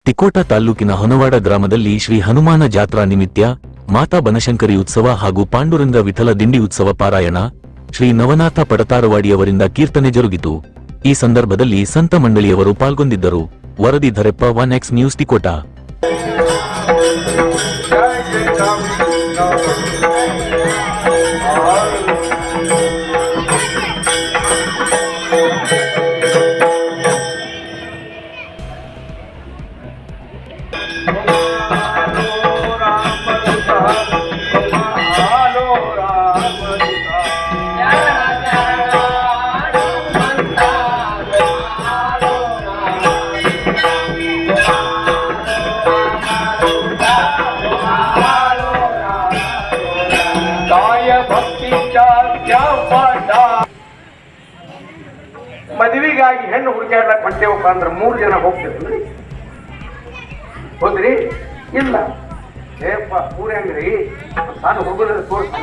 ತಿಕೋಟ ತಾಲ್ಲೂಕಿನ ಹೊನವಾಡ ಗ್ರಾಮದಲ್ಲಿ ಶ್ರೀ ಹನುಮಾನ ಜಾತ್ರಾ ನಿಮಿತ್ಯ ಮಾತಾ ಬನಶಂಕರಿ ಉತ್ಸವ ಹಾಗೂ ಪಾಂಡುರಂಗ ವಿಠಲ ದಿಂಡಿ ಉತ್ಸವ ಪಾರಾಯಣ ಶ್ರೀ ನವನಾಥ ಪಡತಾರವಾಡಿಯವರಿಂದ ಕೀರ್ತನೆ ಜರುಗಿತು. ಈ ಸಂದರ್ಭದಲ್ಲಿ ಸಂತ ಮಂಡಳಿಯವರು ಪಾಲ್ಗೊಂಡಿದ್ದರು. ವರದಿ ಧರೆಪ್ಪ 1X ನ್ಯೂಸ್ ತಿಕೋಟ. ಮದುವೆಗಾಗಿ ಹೆಣ್ಣು ಹುಡುಕಾಡ್ಲಕ್ ಹೊಂಟೇವಪ್ಪ ಅಂದ್ರೆ 3 ಜನ ಹೋಗ್ತೇವೆ. ಹೋದ್ರಿ ಇಲ್ಲ ಏಪ್ಪ ಊರ ಹೆಂಗ್ರಿ ಸಣ್ಣ ಹುಡುಗರ ತೋರ್ಸ್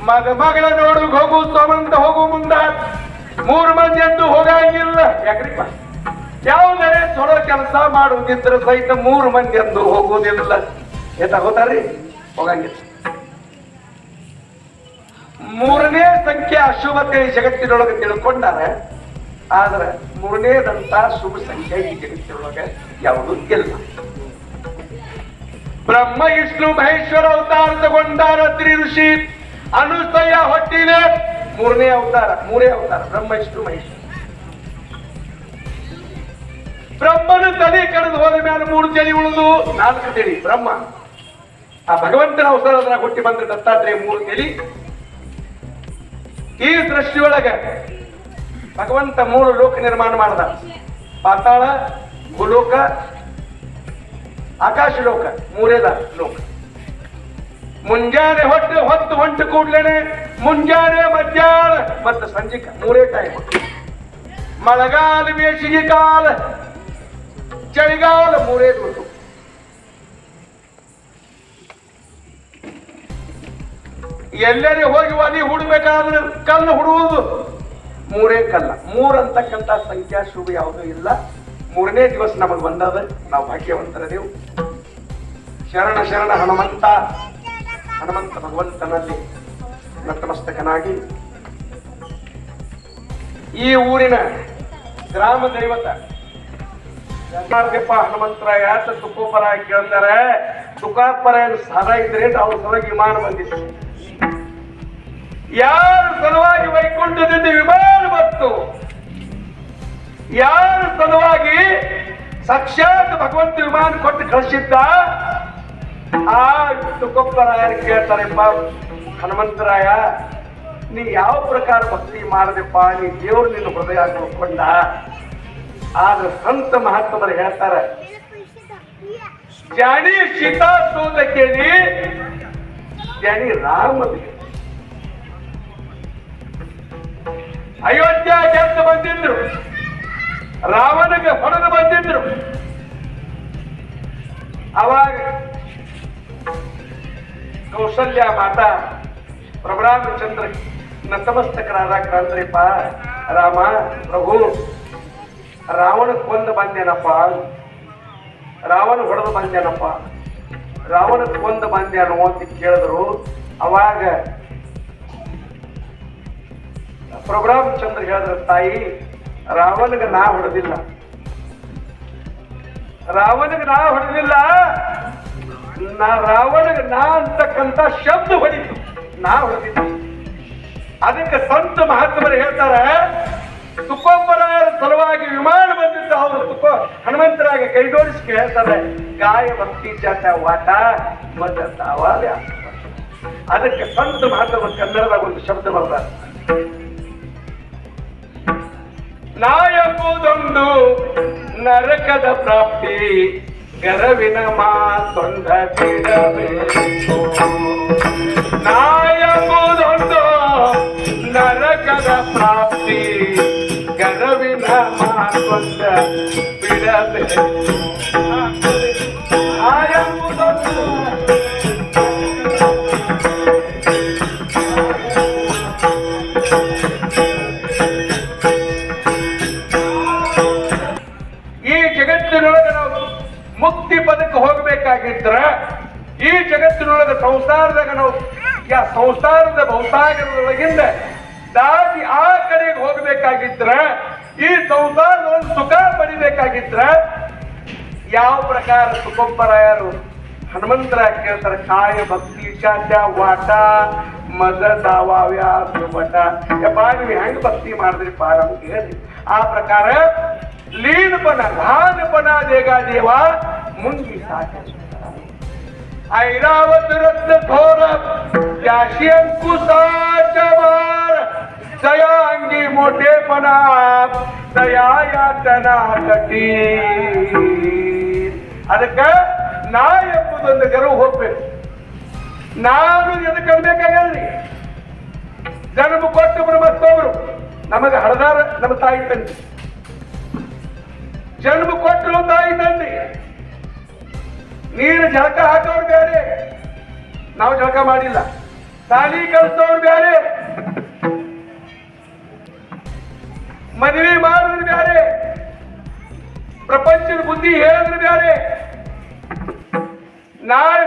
ಮಗಳ ನೋಡು ಹೋಗು ಸಂಬಂಧ ಹೋಗು ಮುಂದ 3 ಮಂದಿ ಅಂತೂ ಹೋಗಂಗಿಲ್ಲ. ಯಾಕ್ರಿಪ್ಪ ಯಾವುದೇ ಚಲೋ ಕೆಲಸ ಮಾಡುವುದಿದ್ರೆ ಸಹಿತ 3 ಮಂದಿ ಅಂತೂ ಹೋಗುವುದಿಲ್ಲ. ಹೋಗ್ತಾರ್ರಿ ಹೋಗಂಗಿಲ್ಲ. 3ನೇ ಸಂಖ್ಯೆ ಅಶುಭತೆ ಜಗತ್ತಿನೊಳಗೆ ತಿಳ್ಕೊಂಡಾರೆ. ಆದ್ರೆ 3ನೇದಂತ ಶುಭ ಸಂಖ್ಯೆ ಈ ಜಗತ್ತಿನೊಳಗೆ ಯಾವುದೂ ಇಲ್ಲ. ಬ್ರಹ್ಮ ವಿಷ್ಣು ಮಹೇಶ್ವರ ಅವತಾರ ತಗೊಂಡಾರ ತ್ರಿ ಋಷಿ ಅನುಸಯ ಹೊಟ್ಟಿಲೆ 3ನೇ ಅವತಾರ ಬ್ರಹ್ಮ ವಿಷ್ಣು ಮಹೇಶ್ವರ. ಬ್ರಹ್ಮನ ತಲೆ ಕಳೆದು ಹೋದ ಮೇಲೆ 3 ತಲೆ ಉಳಿದು 4 ತಲೆ ಬ್ರಹ್ಮ. ಆ ಭಗವಂತನ ಅವತಾರದಾಗ ಹುಟ್ಟಿ ಬಂದ ದತ್ತಾತ್ರೇಯ 3 ತಲೆ. ಈ ಸೃಷ್ಟಿಯೊಳಗೆ ಭಗವಂತ 3 ಲೋಕ ನಿರ್ಮಾಣ ಮಾಡ್ದ. ಪಾತಾಳ, ಭೂಲೋಕ, ಆಕಾಶ ಲೋಕ, 3ೇದ ಲೋಕ. ಮುಂಜಾನೆ ಹೊತ್ತು ಕೂಡ್ಲೇನೆ ಮುಂಜಾನೆ ಮಧ್ಯಾಹ್ನ ಮತ್ತು ಸಂಜಿಕ 3 ಟೈಮ್. ಮಳೆಗಾಲ, ಬೇಸಿಗೆ ಕಾಲ, ಚಳಿಗಾಲ 3 ಋತು. ಎಲ್ಲರೂ ಹೋಗಿ ಒಲಿ ಹುಡ್ಬೇಕಾದ್ರೆ ಕಲ್ಲು ಹುಡುವುದು 3 ಕಲ್ಲ. 3 ಅಂತಕ್ಕಂಥ ಸಂಖ್ಯಾ ಶುಭ ಯಾವುದೂ ಇಲ್ಲ. 3ನೇ ದಿವಸ ನಮಗೆ ಬಂದದ. ನಾವು ಭಾಗ್ಯವಂತರದೇವು. ಶರಣ ಹನುಮಂತ ಭಗವಂತನಲ್ಲಿ ನತಮಸ್ತಕನಾಗಿ ಈ ಊರಿನ ಗ್ರಾಮ ದೈವತ ಹನುಮಂತರಾಯ ತುಕೋಪರ ಕೇಳ್ತಾರೆ. ತುಕಾಪರ ಸಾರ ಇದ್ರೆ ಅವ್ರ ಸಲುವಾಗಿ ವಿಮಾನ ಬಂದಿತ್ತು. ಯಾರ ಸಲುವಾಗಿ ವೈಕುಂಠದಿಂದ ವಿಮಾನ ಬಂತು, ಯಾರ ಸಲುವಾಗಿ ಸಾಕ್ಷಾತ್ ಭಗವಂತ ವಿಮಾನ ಕೊಟ್ಟು ಕಳಿಸಿದ್ದ, ಆ ತುಕೋಪರಾಯ ಕೇಳ್ತಾರೆಪ್ಪ, ಹನುಮಂತರಾಯ ನೀ ಯಾವ ಪ್ರಕಾರ ಭಕ್ತಿ ಮಾಡದೆಪ್ಪ, ನೀ ದೇವ್ರು ನಿನ್ನ ಹೃದಯ ನೋಡ್ಕೊಂಡ. ಆದ್ರೆ ಸಂತ ಮಹಾತ್ಮರು ಹೇಳ್ತಾರೆ, ಜಾನಿ ಸೀತಾ ಸೋದ ಕೇಳಿ ಜಾನಿ ರಾಮ ಅಯೋಧ್ಯ ಗೆದ್ದು ಬಂದಿದ್ರು, ರಾವಣಗೆ ಹೊಡೆದು ಬಂದಿದ್ರು. ಅವಾಗ ಕೌಸಲ್ಯ ಮಾತಾ ಪ್ರಭುರಾಮಚಂದ್ರ ನತಮಸ್ತಕರಾದ ಕ್ರಾಂತರಿಪ್ಪ, ರಾಮ ಪ್ರಭು ರಾವಣ ಕೊಂದು ಬಂದೇನಪ್ಪ, ರಾವಣ ಹೊಡೆದು ಬಂದೇನಪ್ಪ, ರಾವಣ ಕೊಂದು ಬಂದೇನೋ ಅಂತ ಕೇಳಿದ್ರು. ಅವಾಗ ಪ್ರಭುರಾಮಚಂದ್ರ ಹೇಳಿದ್ರ, ತಾಯಿ ರಾವಣಗೆ ನಾ ಹೊಡೆದಿಲ್ಲ, ರಾವಣಗೆ ನಾ ಅಂತಕ್ಕಂಥ ಶಬ್ದ ಹೊಡಿತು, ನಾ ಹೊಡೆದಿಲ್ಲ. ಅದಕ್ಕೆ ಸಂತ ಮಹಾತ್ಮರು ಹೇಳ್ತಾರೆ, ತುಕೋಪರಾಯರ ಸಲುವಾಗಿ ವಿಮಾನ ಬಂದಿದ್ದು ಅವರು ಹನುಮಂತರಾಗ ಕೈಜೋಡಿಸಿ ಹೇಳ್ತಾರೆ, ಗಾಯ ಭಕ್ತಿ ಜಾತ ವಾಟ ಮತ್ತು ತಾವಾಲೆ. ಅದಕ್ಕೆ ಸಂತ ಮಹಾತ್ಮ ಕನ್ನಡದಾಗ ಒಂದು ಶಬ್ದ ಬರ್ತಾರೆ, ನಾ ಎಂಬುದೊಂದು ನರಕದ ಪ್ರಾಪ್ತಿ, ಗರವಿನ ಮಾತೊಂದ ಬಿಡಬೇಕು. ನಾ ಎಂಬುದೊಂದು ನರಕದ ಪ್ರಾಪ್ತಿ, ಗರವಿನ ಮಾತೊಂದ ಬಿಡಬೇಕು. ನಾ ಎಂಬುದೊಂದು ಈ ಜಗತ್ತಿನೊಳಗೆ ಸಂಸಾರದಾಗ ನಾವು ಸಂಸಾರದ ಬಹುಸಾಗರದೊಳಗಿಂದ ದಾಟಿ ಆ ಕಡೆಗೆ ಹೋಗ್ಬೇಕಾಗಿದ್ರ, ಈ ಸಂಸಾರದೊಳಗೆ ಸುಖ ಪಡಿಬೇಕಾಗಿದ್ರ ಯಾವ ಪ್ರಕಾರ ತುಕೋಬರಾಯರು ಹನುಮಂತರ ಕೇಳ್ತಾರೆ, ಕಾಯ ಭಕ್ತಿ ಶಾಚ ವಾಟ ಮದ ದಾವಾವ್ಯ ಸುಮಟ. ಯಪ್ಪ ನೀವು ಹೆಂಗ್ ಭಕ್ತಿ ಮಾಡಿದ್ರಿಪ್ಪ ನಮ್ಗೆ ಹೇಳಿ. ಆ ಪ್ರಕಾರ ಲೀನಪನ ಘಾನಪನ ದೇಗ ದೇವ ಮುಂಗಿ ಸಾಕ ಐರಾವತ ರತ್ನ ಥೋರ त्याशी अंकुशाच्या वार दया अंगी मोठेपणा दया यातना ಕಟಿ. ಅದಕ್ಕೆ ನಾ ಎಂಬುದೊಂದು ಗರ್ವ ಹೋಗ್ಬೇಕು. ನಾನು ಎದಕ್ಕೆ ಅನ್ಬೇಕಾಗಲ್ರಿ, ಜನ್ಮ ಕೊಟ್ಟೊಬ್ರು ಮತ್ತೊಬ್ರು ನಮಗೆ ಹಳದಾರ ನಮ್ಮ ತಾಯಿ ತಂದೆ, ಜನ್ಮ ಕೊಟ್ಟರು ತಾಯಿ ತಂದೆ. ನೀರು ಜಳಕ ಹಾಕೋರು ಬೇರೆ, ನಾವು ಜಳಕ ಮಾಡಿಲ್ಲ. ಸಾಲಿ ಕಲಿಸೋರು ಬೇರೆ, ಮದುವೆ ಮಾಡಿದ್ರು ಬೇರೆ, ಪ್ರಪಂಚದ ಬುದ್ಧಿ ಹೇಳಿದ್ರು ಬೇರೆ. ನಾಳೆ